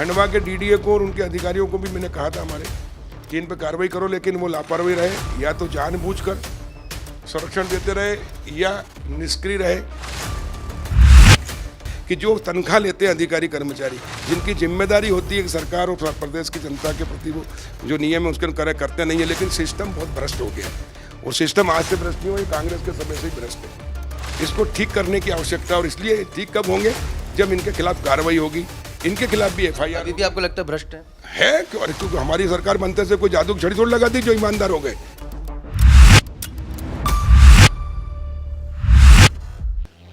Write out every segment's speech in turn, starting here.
खंडवा के डीडीए को और उनके अधिकारियों को भी मैंने कहा था हमारे कि इन पर कार्रवाई करो, लेकिन वो लापरवाही रहे, या तो जानबूझकर संरक्षण देते रहे या निष्क्रिय रहे। कि जो तनख्वाह लेते हैं अधिकारी कर्मचारी, जिनकी जिम्मेदारी होती है कि सरकार और प्रदेश की जनता के प्रति वो जो नियम है उसके अनुसार करते नहीं है, लेकिन सिस्टम बहुत भ्रष्ट हो गया और सिस्टम आज से भ्रष्ट नहीं हो, ये कांग्रेस के समय से ही भ्रष्ट है। इसको ठीक करने की आवश्यकता, और इसलिए ठीक कब होंगे जब इनके खिलाफ कार्रवाई होगी। इनके खिलाफ भी एफआईआर। अभी भी आपको लगता है भ्रष्ट है क्योंकि हमारी सरकार बनते से कोई जादू की छड़ी थोड़ी लगा दी जो ईमानदार हो गए।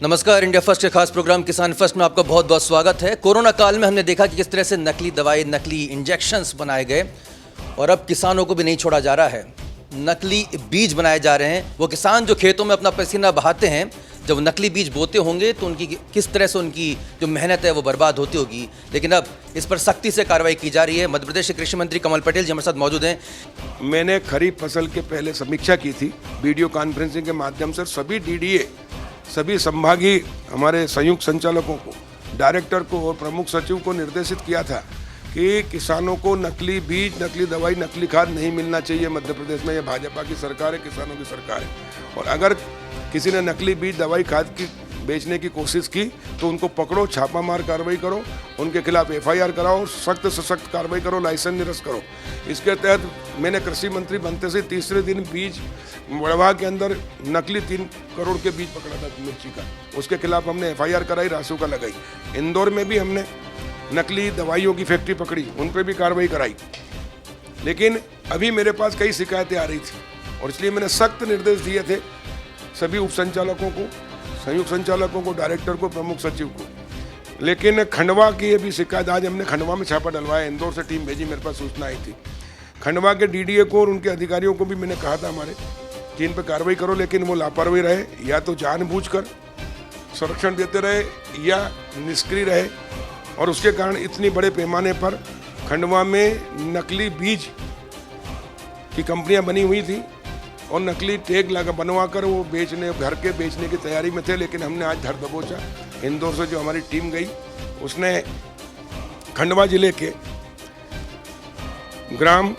नमस्कार, इंडिया फर्स्ट के खास प्रोग्राम किसान फर्स्ट में आपका बहुत बहुत स्वागत है। कोरोना काल में हमने देखा कि किस तरह से नकली दवाई, नकली इंजेक्शंस बनाए गए और अब किसानों को भी नहीं छोड़ा जा रहा है। नकली बीज बनाए जा रहे हैं। वो किसान जो खेतों में अपना पसीना बहाते हैं, जब नकली बीज बोते होंगे तो उनकी किस तरह से उनकी जो मेहनत है वो बर्बाद होती होगी। लेकिन अब इस पर सख्ती से कार्रवाई की जा रही है। मध्य प्रदेश के कृषि मंत्री कमल पटेल जी हमारे साथ मौजूद हैं। मैंने खरीफ फसल के पहले समीक्षा की थी वीडियो कॉन्फ्रेंसिंग के माध्यम से। सभी डीडीए, सभी संभागीय हमारे संयुक्त संचालकों को, डायरेक्टर को और प्रमुख सचिव को निर्देशित किया था कि किसानों को नकली बीज, नकली दवाई, नकली खाद नहीं मिलना चाहिए। मध्य प्रदेश में ये भाजपा की सरकार है, किसानों की सरकार है, और अगर किसी ने नकली बीज, दवाई, खाद की बेचने की कोशिश की तो उनको पकड़ो, छापामार कार्रवाई करो, उनके खिलाफ एफआईआर कराओ, सख्त से सख्त कार्रवाई करो, लाइसेंस निरस्त करो। इसके तहत मैंने कृषि मंत्री बनते से तीसरे दिन बीज मड़वा के अंदर नकली 3 करोड़ के बीज पकड़ा था मिर्ची का। उसके खिलाफ हमने एफआईआर कराई, रासुका लगाई। इंदौर में भी हमने नकली दवाइयों की फैक्ट्री पकड़ी, उन पर भी कार्रवाई कराई। लेकिन अभी मेरे पास कई शिकायतें आ रही थी और इसलिए मैंने सख्त निर्देश दिए थे सभी उप संचालकों को, संयुक्त संचालकों को, डायरेक्टर को, प्रमुख सचिव को। लेकिन खंडवा की ये भी शिकायत, आज हमने खंडवा में छापा डलवाया, इंदौर से टीम भेजी, मेरे पास सूचना आई थी। खंडवा के डीडीए को और उनके अधिकारियों को भी मैंने कहा था हमारे कि इन पर कार्रवाई करो, लेकिन वो लापरवाही रहे, या तो जानबूझकर संरक्षण देते रहे या निष्क्रिय रहे, और उसके कारण इतनी बड़े पैमाने पर खंडवा में नकली बीज की कंपनियां बनी हुई थी और नकली टैग लगा बनवाकर वो बेचने, घर के बेचने की तैयारी में थे। लेकिन हमने आज धर दबोचा। इंदौर से जो हमारी टीम गई उसने खंडवा जिले के ग्राम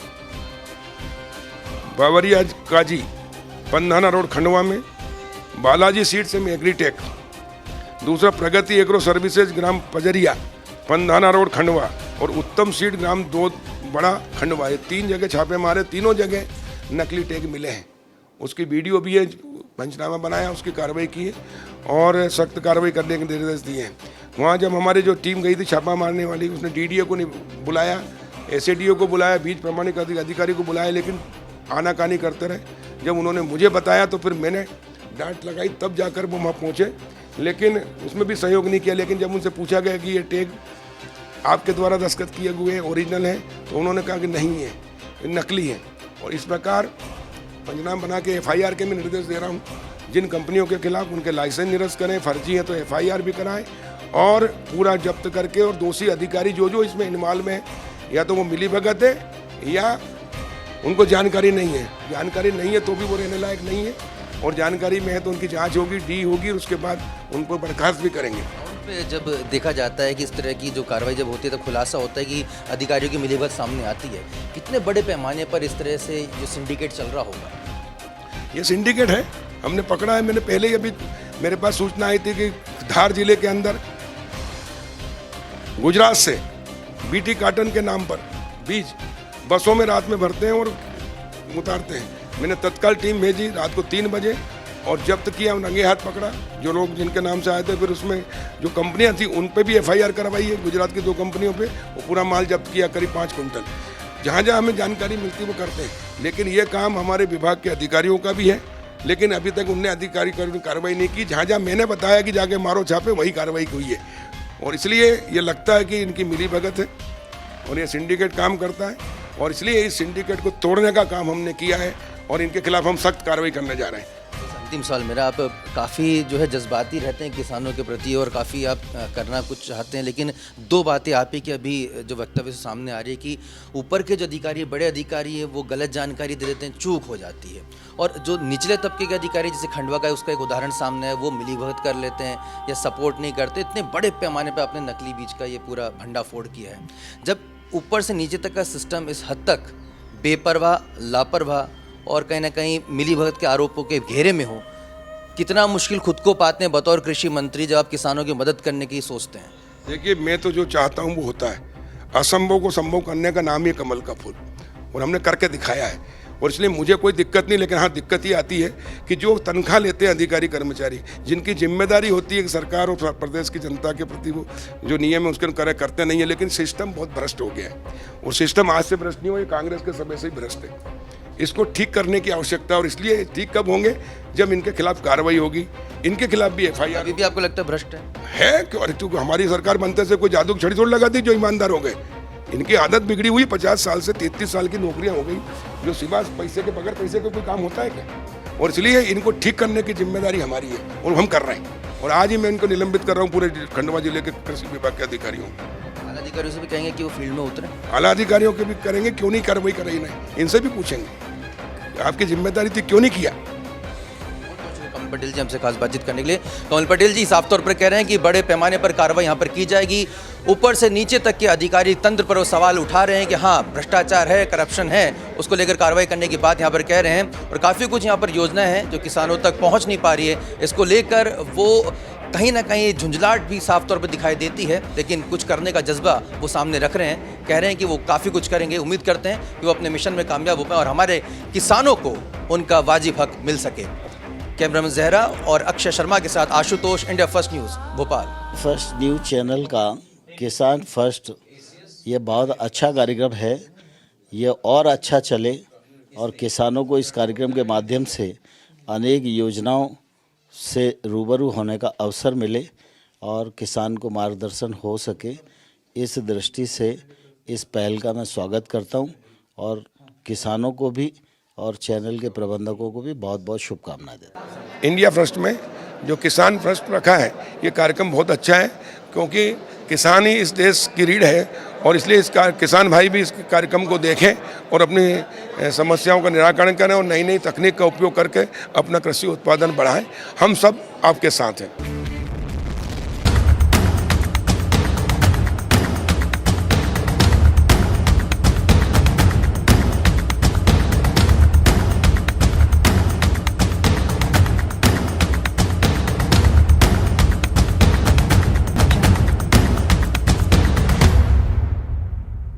बावरिया काजी, पंधाना रोड खंडवा में बालाजी सीड्स एंड एग्रीटेक, दूसरा प्रगति एग्रो सर्विसेज ग्राम पजरिया, पंधाना रोड खंडवा, और उत्तम सीड ग्राम 2 बड़ा खंडवा, ये 3 जगह छापे मारे। तीनों जगह नकली टैग मिले हैं। उसकी वीडियो भी है, पंचनामा बनाया, उसकी कार्रवाई की है और सख्त कार्रवाई करने के निर्देश दिए हैं। वहाँ जब हमारी जो टीम गई थी छापा मारने वाली, उसने डीडीए को नहीं बुलाया, एसएडीओ को बुलाया, बीज प्रमाणित अधिकारी को बुलाया, लेकिन आनाकानी करते रहे। जब उन्होंने मुझे बताया तो फिर मैंने डांट लगाई, तब जाकर वो वहाँ पहुँचे, लेकिन उसमें भी सहयोग नहीं किया। लेकिन जब उनसे पूछा गया कि ये टैग आपके द्वारा दस्तखत किए हुए हैं, ओरिजिनल है, तो उन्होंने कहा कि नहीं है, ये नकली है। और इस प्रकार पंचनामा बना के एफआईआर के मैं निर्देश दे रहा हूँ। जिन कंपनियों के खिलाफ उनके लाइसेंस निरस्त करें, फर्जी है तो एफआईआर भी कराएं और पूरा जब्त करके, और दोषी अधिकारी जो जो इसमें इन्वॉल्व है, या तो वो मिलीभगत है या उनको जानकारी नहीं है। जानकारी नहीं है तो भी वो रहने लायक नहीं है, और जानकारी में है तो उनकी जांच होगी, डी होगी, और उसके बाद उनको बर्खास्त भी करेंगे। जब देखा जाता है कि इस तरह की जो कार्रवाई जब होती है तो खुलासा होता है कि अधिकारियों की मिलीभगत सामने आती है। कितने बड़े पैमाने पर इस तरह से जो सिंडिकेट चल रहा होगा? ये सिंडिकेट है, हमने पकड़ा है। मैंने पहले ही, अभी मेरे पास सूचना आई थी कि धार जिले के अंदर गुजरात से बीटी कॉटन के नाम पर बीज बसों में रात में भरते हैं और उतारते हैं। मैंने तत्काल टीम भेजी रात को 3 बजे और जब्त किया, रंगे हाथ पकड़ा जो लोग जिनके नाम से आए थे। फिर उसमें जो कंपनियां थी उन पे भी एफआईआर करवाई है, गुजरात की 2 कंपनियों पे, वो पूरा माल जब्त किया, करीब 5 कुंटल। जहाँ जहाँ हमें जानकारी मिलती है वो करते हैं। लेकिन ये काम हमारे विभाग के अधिकारियों का भी है, लेकिन अभी तक उनने अधिकारी कार्रवाई नहीं की। जहाँ जहाँ मैंने बताया कि जाके मारो छापे, वही कार्रवाई हुई है। और इसलिए ये लगता है कि इनकी मिलीभगत है और ये सिंडिकेट काम करता है, और इसलिए इस सिंडिकेट को तोड़ने का काम हमने किया है और इनके खिलाफ हम सख्त कार्रवाई करने जा रहे हैं। अंतिम सवाल मेरा, आप काफ़ी जो है जज्बाती रहते हैं किसानों के प्रति और काफ़ी आप करना कुछ चाहते हैं, लेकिन दो बातें आप ही की अभी जो वक्तव्य से सामने आ रही है कि ऊपर के जो अधिकारी बड़े अधिकारी है वो गलत जानकारी दे देते हैं, चूक हो जाती है, और जो निचले तबके के अधिकारी जैसे खंडवा का उसका एक उदाहरण सामने है, वो मिलीभगत कर लेते हैं या सपोर्ट नहीं करते। इतने बड़े पैमाने पर आपने नकली बीज का ये पूरा भंडाफोड़ किया है। जब ऊपर से नीचे तक का सिस्टम इस हद तक बेपरवाह, लापरवाह और कहीं ना कहीं मिलीभगत के आरोपों के घेरे में हो, कितना मुश्किल खुद को पाते हैं बतौर कृषि मंत्री जब आप किसानों की मदद करने की सोचते हैं? देखिए, मैं तो जो चाहता हूँ वो होता है। असंभव को संभव करने का नाम ही कमल का फूल, और हमने करके दिखाया है, और इसलिए मुझे कोई दिक्कत नहीं। लेकिन हाँ, दिक्कत ये आती है कि जो तनख्वाह लेते हैं अधिकारी कर्मचारी, जिनकी जिम्मेदारी होती है कि सरकार और प्रदेश की जनता के प्रति वो जो नियम है उसके करते नहीं है, लेकिन सिस्टम बहुत भ्रष्ट हो गया है। और सिस्टम आज से भ्रष्ट नहीं हो, ये कांग्रेस के समय से ही भ्रष्ट है। इसको ठीक करने की आवश्यकता है, और इसलिए ठीक कब होंगे? जब इनके खिलाफ कार्रवाई होगी। इनके खिलाफ भी FIR अभी भी आपको लगता है भ्रष्ट है? क्योंकि हमारी सरकार बनते से कोई जादू छड़ी थोड़ी लगा दी जो ईमानदार हो गए। इनकी आदत बिगड़ी हुई, 50 साल से 33 साल की नौकरियां हो गई, जो सिवा पैसे के बगैर पैसे का कोई काम होता है क्या? और इसलिए इनको ठीक करने की जिम्मेदारी हमारी है, और हम कर रहे हैं। और आज ही मैं इनको निलंबित कर रहा हूँ, पूरे खंडवा जिले के कृषि विभाग के अधिकारियों। आला अधिकारियों से भी कहेंगे कि वो फील्ड में उतरे? आला अधिकारियों के भी करेंगे, क्यों नहीं कार्रवाई कर रही नहीं, इनसे भी पूछेंगे आपकी जिम्मेदारी थी, क्यों नहीं किया। कमल पटेल जी हमसे खास बातचीत करने के लिए। कमल पटेल जी साफ तौर पर कह रहे हैं कि बड़े पैमाने पर कार्रवाई यहाँ पर की जाएगी। ऊपर से नीचे तक के अधिकारी तंत्र पर वो सवाल उठा रहे हैं कि हाँ, भ्रष्टाचार है, करप्शन है, उसको लेकर कार्रवाई करने की बात यहाँ पर कह रहे हैं। और काफ़ी कुछ यहाँ पर योजनाएं हैं जो किसानों तक पहुँच नहीं पा रही है, इसको लेकर वो कहीं ना कहीं झुंझलाहट भी साफ तौर पर दिखाई देती है, लेकिन कुछ करने का जज्बा वो सामने रख रहे हैं। कह रहे हैं कि वो काफ़ी कुछ करेंगे। उम्मीद करते हैं कि वो अपने मिशन में कामयाब हो पाए और हमारे किसानों को उनका वाजिब हक मिल सके। कैमरामैन जहरा और अक्षय शर्मा के साथ Ashutosh, India first news, Bhopal. First news channel का किसान फर्स्ट ये बहुत अच्छा कार्यक्रम है, ये और अच्छा चले और किसानों को इस कार्यक्रम के माध्यम से अनेक योजनाओं से रूबरू होने का अवसर मिले और किसान को मार्गदर्शन हो सके। इस दृष्टि से इस पहल का मैं स्वागत करता हूं और किसानों को भी और चैनल के प्रबंधकों को भी बहुत बहुत शुभकामनाएं देता हूं। इंडिया फर्स्ट में जो किसान फर्स्ट रखा है, ये कार्यक्रम बहुत अच्छा है, क्योंकि किसान ही इस देश की रीढ़ है, और इसलिए इसका किसान भाई भी इस कार्यक्रम को देखें और अपनी समस्याओं का निराकरण करें और नई नई तकनीक का उपयोग करके अपना कृषि उत्पादन बढ़ाएं। हम सब आपके साथ हैं।